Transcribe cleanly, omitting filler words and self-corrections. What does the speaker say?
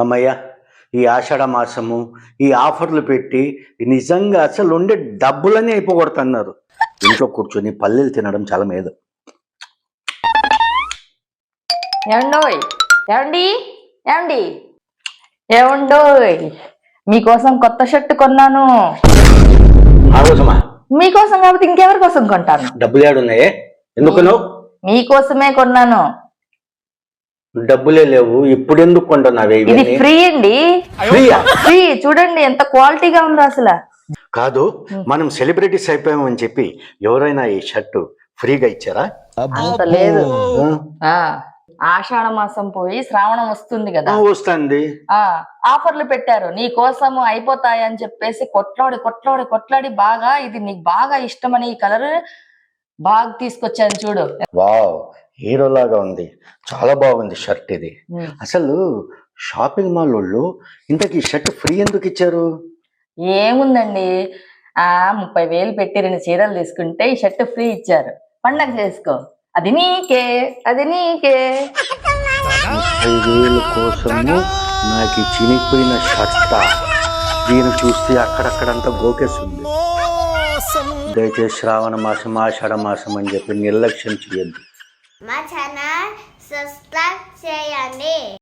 అమ్మయ్య, ఈ ఆషాఢ మాసము ఈ ఆఫర్లు పెట్టి నిజంగా అసలు ఉండే డబ్బులన్నీ అయిపోగొడుతున్నారు. ఇంట్లో కూర్చొని పల్లెలు తినడం చాలా మేలు. ఏమండోయ్, ఏమండి, ఏమండి, ఏమండోయ్, మీకోసం కొత్త షర్ట్ కొన్నాను. ఆరోజమా మీకోసం కాబట్టి ఇంకెవరి కోసం కొంటాను? డబ్బులు ఏడున్నాయే? ఎందుకు నువ్వు? మీకోసమే కొన్నాను. డబ్బులే లేవు, ఇప్పుడు ఎందుకు కొంటున్నావే? ఇది ఫ్రీ అండి. ఫ్రీయా? ఫ్రీ. చూడండి ఎంత క్వాలిటీగా ఉందో అసలు. కాదు, మనం సెలబ్రిటీస్ అయిపోయామని చెప్పి ఎవరైనా ఈ షర్టు ఫ్రీగా ఇచ్చారా? అంత లేదు. ఆషాఢ మాసం పోయి శ్రావణం వస్తుంది కదా. వస్తుంది. ఆఫర్లు పెట్టారు నీ కోసం అయిపోతాయి అని చెప్పేసి కొట్లాడి కొట్లాడి కొట్లాడి బాగా ఇది నీకు బాగా ఇష్టమని ఈ కలర్ బాగా తీసుకొచ్చాను చూడు. వావ్, హీరో లాగా ఉంది. చాలా బాగుంది షర్ట్ ఇది. అసలు షాపింగ్ మాల్ వాళ్ళు ఇంతకీ షర్ట్ ఫ్రీ ఎందుకు ఇచ్చారు? ఏముందండి, 30,000 పెట్టి 2 చీరలు తీసుకుంటే ఈ షర్ట్ ఫ్రీ ఇచ్చారు. పండగ చేసుకో, అది నీకే, అది నీకే. 30,000 కోసము నాకు చినిగిపోయిన షర్ట్. దీన్ని చూస్తే అక్కడక్కడంతా గోకేస్తుంది. దయచేసి శ్రావణ మాసం ఆషాఢ మాసం అని చెప్పి నిర్లక్ష్యం చేయొద్దు. మా ఛానల్ సబ్స్క్రైబ్ చేయండి.